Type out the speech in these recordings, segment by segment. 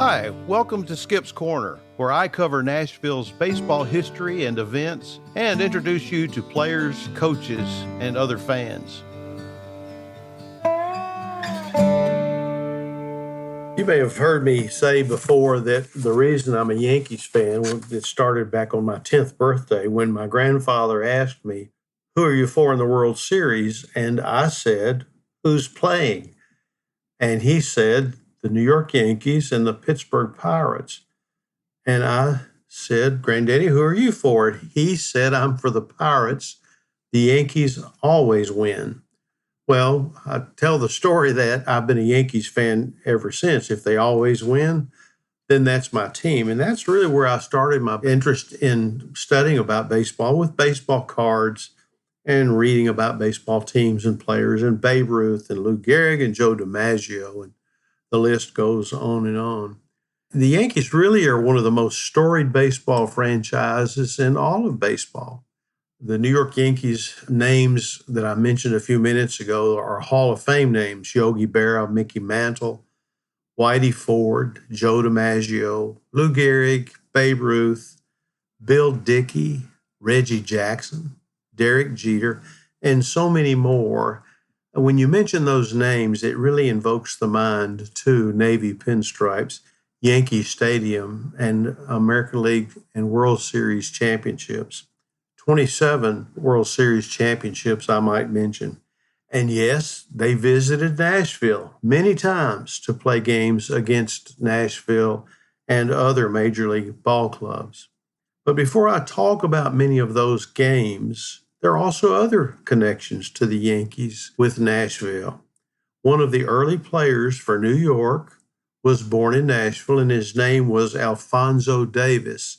Hi, welcome to Skip's Corner, where I cover Nashville's baseball history and events and introduce you to players, coaches, and other fans. You may have heard me say before that the reason I'm a Yankees fan, it started back on my 10th birthday when my grandfather asked me, "Who are you for in the World Series?" And I said, "Who's playing?" And he said, "The New York Yankees and the Pittsburgh Pirates." And I said, "Granddaddy, who are you for?" He said, "I'm for the Pirates. The Yankees always win." Well, I tell the story that I've been a Yankees fan ever since. If they always win, then that's my team. And that's really where I started my interest in studying about baseball, with baseball cards and reading about baseball teams and players, and Babe Ruth and Lou Gehrig and Joe DiMaggio, and the list goes on and on. The Yankees really are one of the most storied baseball franchises in all of baseball. The New York Yankees names that I mentioned a few minutes ago are Hall of Fame names: Yogi Berra, Mickey Mantle, Whitey Ford, Joe DiMaggio, Lou Gehrig, Babe Ruth, Bill Dickey, Reggie Jackson, Derek Jeter, and so many more. When you mention those names, it really invokes the mind to Navy pinstripes, Yankee Stadium, and American League and World Series championships. 27 World Series championships, I might mention. And yes, they visited Nashville many times to play games against Nashville and other major league ball clubs. But before I talk about many of those games, there are also other connections to the Yankees with Nashville. One of the early players for New York was born in Nashville, and his name was Alphonso Davis.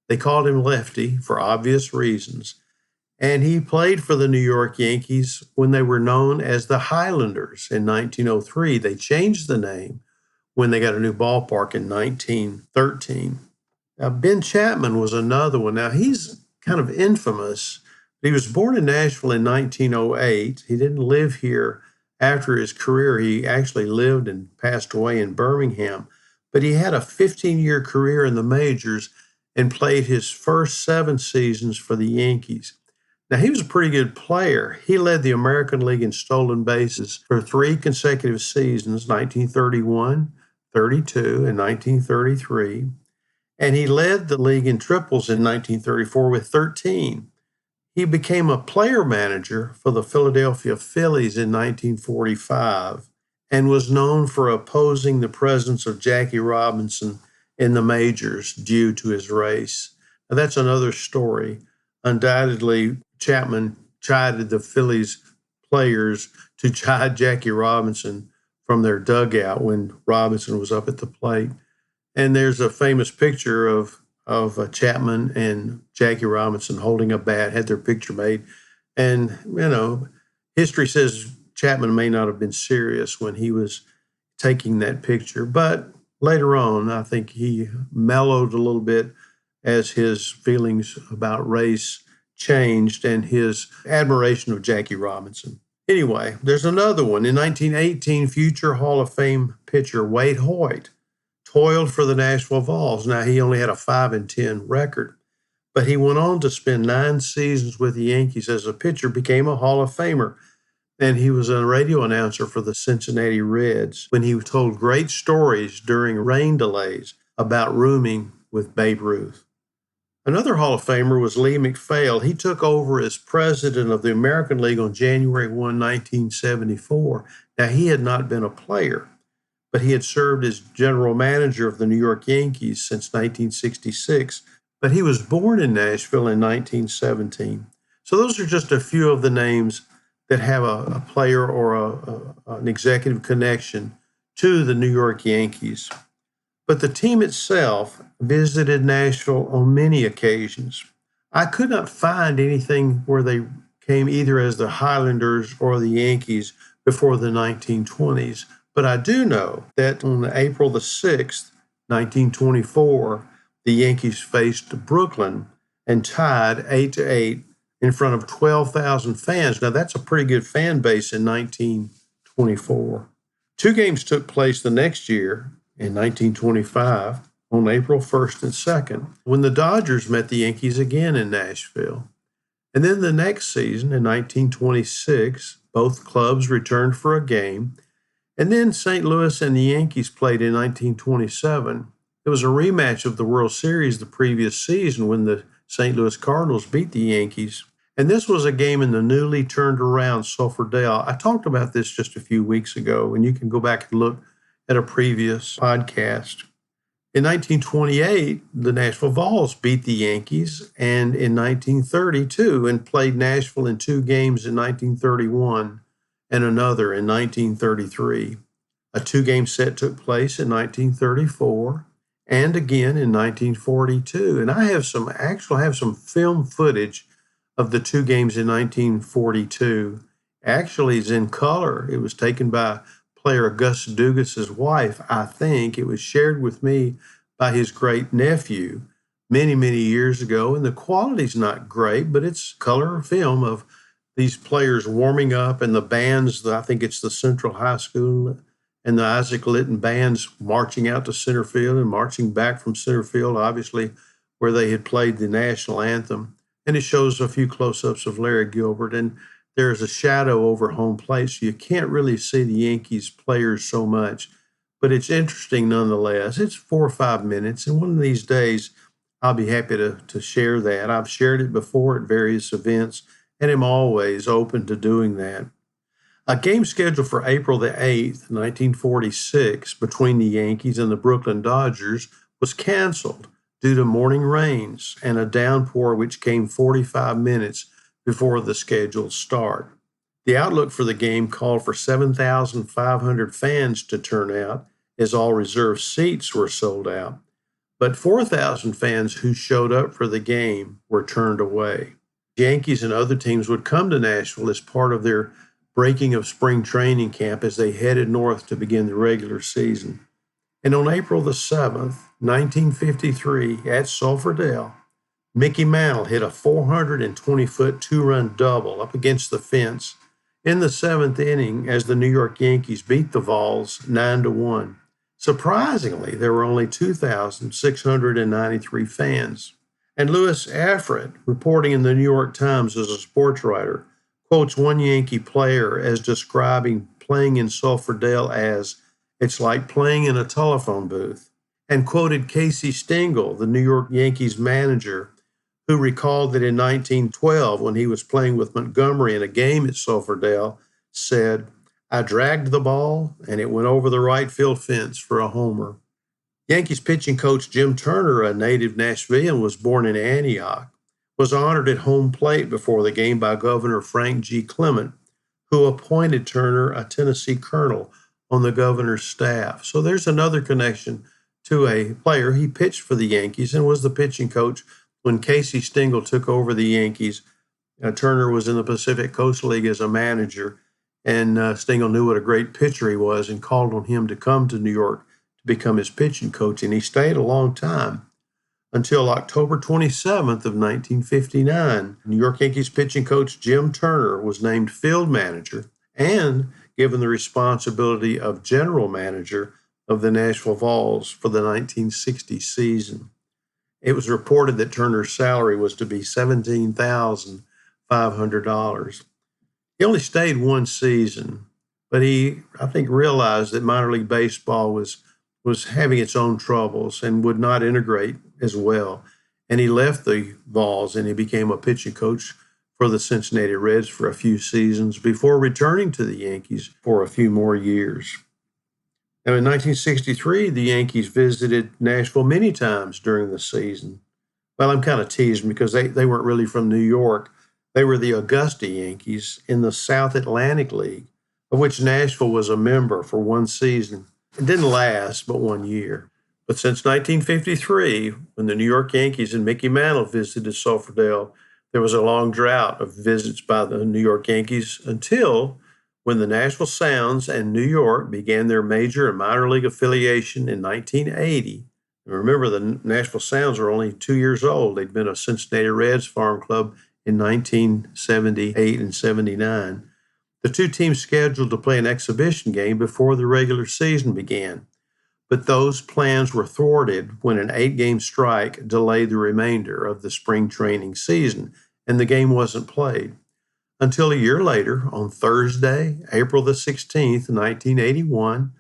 They called him Lefty for obvious reasons. And he played for the New York Yankees when they were known as the Highlanders in 1903. They changed the name when they got a new ballpark in 1913. Now, Ben Chapman was another one. Now, he's kind of infamous. He was born in Nashville in 1908. He didn't live here after his career. He actually lived and passed away in Birmingham. But he had a 15-year career in the majors and played his first 7 seasons for the Yankees. Now, he was a pretty good player. He led the American League in stolen bases for 3 consecutive seasons, 1931, 32, and 1933. And he led the league in triples in 1934 with 13. He became a player manager for the Philadelphia Phillies in 1945 and was known for opposing the presence of Jackie Robinson in the majors due to his race. Now, that's another story. Undoubtedly, Chapman chided the Phillies players to chide Jackie Robinson from their dugout when Robinson was up at the plate. And there's a famous picture of Chapman and Jackie Robinson holding a bat, had their picture made. And, history says Chapman may not have been serious when he was taking that picture, but later on, I think he mellowed a little bit as his feelings about race changed and his admiration of Jackie Robinson. Anyway, there's another one. In 1918, future Hall of Fame pitcher Wade Hoyt toiled for the Nashville Vols. Now, he only had a 5-10 record, but he went on to spend 9 seasons with the Yankees as a pitcher, became a Hall of Famer. And he was a radio announcer for the Cincinnati Reds when he told great stories during rain delays about rooming with Babe Ruth. Another Hall of Famer was Lee MacPhail. He took over as president of the American League on January 1, 1974. Now, he had not been a player, but he had served as general manager of the New York Yankees since 1966. But he was born in Nashville in 1917. So those are just a few of the names that have a player or an executive connection to the New York Yankees. But the team itself visited Nashville on many occasions. I could not find anything where they came either as the Highlanders or the Yankees before the 1920s. But I do know that on April the 6th, 1924, the Yankees faced Brooklyn and tied 8-8 in front of 12,000 fans. Now, that's a pretty good fan base in 1924. 2 games took place the next year. in 1925 on April 1st and 2nd, when the Dodgers met the Yankees again in Nashville. And then the next season, in 1926, both clubs returned for a game. And then St. Louis and the Yankees played in 1927. It was a rematch of the World Series the previous season when the St. Louis Cardinals beat the Yankees. And this was a game in the newly turned around Sulphur Dell. I talked about this just a few weeks ago, and you can go back and look at a previous podcast. In 1928, the Nashville Vols beat the Yankees, and in 1932, and played Nashville in 2 games in 1931 and another in 1933. A 2-game set took place in 1934 and again in 1942. And I have some film footage of the 2 games in 1942. Actually, it's in color. It was taken by player Gus Dugas's wife, I think. It was shared with me by his great nephew many, many years ago. And the quality's not great, but it's color film of these players warming up and the bands. I think it's the Central High School and the Isaac Litton bands marching out to center field and marching back from center field, obviously, where they had played the national anthem. And it shows a few close-ups of Larry Gilbert. And there's a shadow over home plate, so you can't really see the Yankees players so much. But it's interesting nonetheless. It's 4 or 5 minutes, and one of these days I'll be happy to share that. I've shared it before at various events, and am always open to doing that. A game scheduled for April the 8th, 1946, between the Yankees and the Brooklyn Dodgers was canceled due to morning rains and a downpour which came 45 minutes before the scheduled start. The outlook for the game called for 7,500 fans to turn out, as all reserved seats were sold out. But 4,000 fans who showed up for the game were turned away. Yankees and other teams would come to Nashville as part of their breaking of spring training camp as they headed north to begin the regular season. And on April the 7th, 1953, at Sulphur Dell, Mickey Mantle hit a 420-foot 2-run double up against the fence in the 7th inning as the New York Yankees beat the Vols 9-1. Surprisingly, there were only 2,693 fans. And Louis Affred, reporting in the New York Times as a sports writer, quotes one Yankee player as describing playing in Sulphur Dell as, "It's like playing in a telephone booth," and quoted Casey Stengel, the New York Yankees manager, who recalled that in 1912, when he was playing with Montgomery in a game at Sulphur Dell, said, "I dragged the ball and it went over the right field fence for a homer." Yankees pitching coach Jim Turner, a native Nashvilleian, was born in Antioch, was honored at home plate before the game by Governor Frank G. Clement, who appointed Turner a Tennessee colonel on the governor's staff. So there's another connection to a player. He pitched for the Yankees and was the pitching coach when Casey Stengel took over the Yankees. Turner was in the Pacific Coast League as a manager, and Stengel knew what a great pitcher he was and called on him to come to New York to become his pitching coach, and he stayed a long time until October 27th of 1959. New York Yankees pitching coach Jim Turner was named field manager and given the responsibility of general manager of the Nashville Vols for the 1960 season. It was reported that Turner's salary was to be $17,500. He only stayed one season, but he, I think, realized that minor league baseball was having its own troubles and would not integrate as well. And he left the Vols and he became a pitching coach for the Cincinnati Reds for a few seasons before returning to the Yankees for a few more years. Now, in 1963, the Yankees visited Nashville many times during the season. Well, I'm kind of teasing because they weren't really from New York. They were the Augusta Yankees in the South Atlantic League, of which Nashville was a member for one season. It didn't last but 1 year. But since 1953, when the New York Yankees and Mickey Mantle visited Sulphur Dell, there was a long drought of visits by the New York Yankees until when the Nashville Sounds and New York began their major and minor league affiliation in 1980. And remember, the Nashville Sounds were only 2 years old. They'd been a Cincinnati Reds farm club in 1978 and 79. The two teams scheduled to play an exhibition game before the regular season began. But those plans were thwarted when an 8-game strike delayed the remainder of the spring training season, and the game wasn't played. Until a year later, on Thursday, April the 16th, 1981,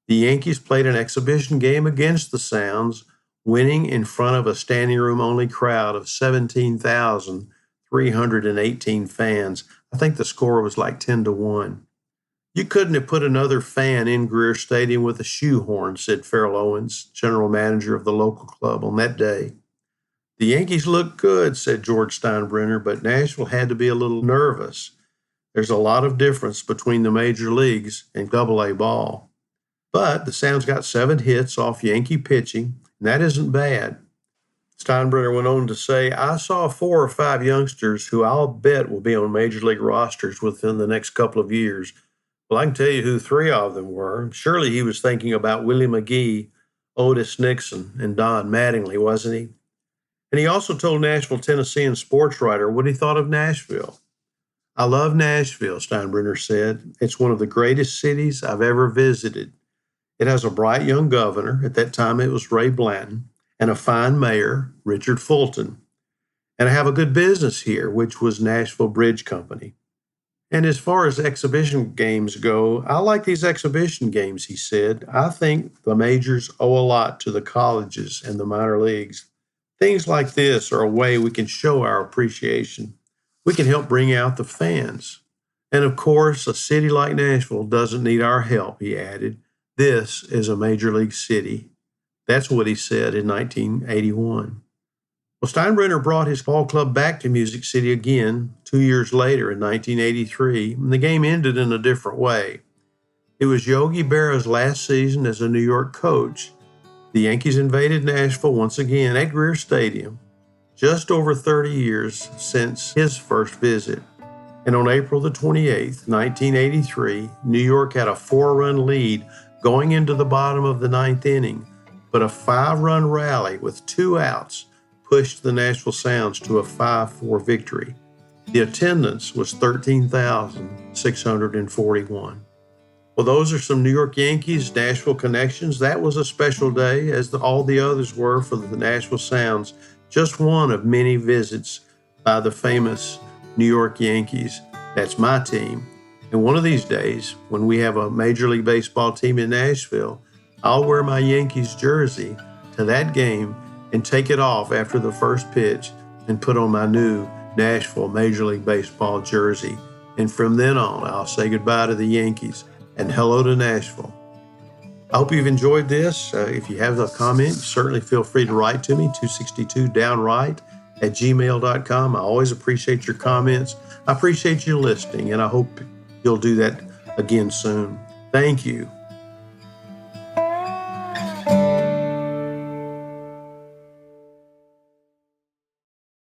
the Yankees played an exhibition game against the Sounds, winning in front of a standing room only crowd of 17,318 fans. I think the score was like 10-1. You couldn't have put another fan in Greer Stadium with a shoehorn, said Farrell Owens, general manager of the local club, on that day. The Yankees looked good, said George Steinbrenner, but Nashville had to be a little nervous. There's a lot of difference between the major leagues and Double-A ball. But the Sounds got 7 hits off Yankee pitching, and that isn't bad. Steinbrenner went on to say, I saw 4 or 5 youngsters who I'll bet will be on major league rosters within the next couple of years. Well, I can tell you who 3 of them were. Surely he was thinking about Willie McGee, Otis Nixon, and Don Mattingly, wasn't he? And he also told Nashville Tennessean sports writer what he thought of Nashville. I love Nashville, Steinbrenner said. It's one of the greatest cities I've ever visited. It has a bright young governor, at that time it was Ray Blanton, and a fine mayor, Richard Fulton. And I have a good business here, which was Nashville Bridge Company. And as far as exhibition games go, I like these exhibition games, he said. I think the majors owe a lot to the colleges and the minor leagues. Things like this are a way we can show our appreciation. We can help bring out the fans. And of course, a city like Nashville doesn't need our help, he added. This is a major league city. That's what he said in 1981. Well, Steinbrenner brought his ball club back to Music City again 2 years later in 1983, and the game ended in a different way. It was Yogi Berra's last season as a New York coach. The Yankees invaded Nashville once again at Greer Stadium, just over 30 years since his first visit. And on April the 28th, 1983, New York had a 4-run lead going into the bottom of the 9th inning, but a 5-run rally with 2 outs pushed the Nashville Sounds to a 5-4 victory. The attendance was 13,641. Well, those are some New York Yankees Nashville connections. That was a special day, as all the others were for the Nashville Sounds. Just one of many visits by the famous New York Yankees. That's my team. And one of these days, when we have a Major League Baseball team in Nashville, I'll wear my Yankees jersey to that game and take it off after the first pitch and put on my new Nashville Major League Baseball jersey. And from then on, I'll say goodbye to the Yankees and hello to Nashville. I hope you've enjoyed this. If you have a comment, certainly feel free to write to me, 262downright@gmail.com. I always appreciate your comments. I appreciate you listening, and I hope you'll do that again soon. Thank you.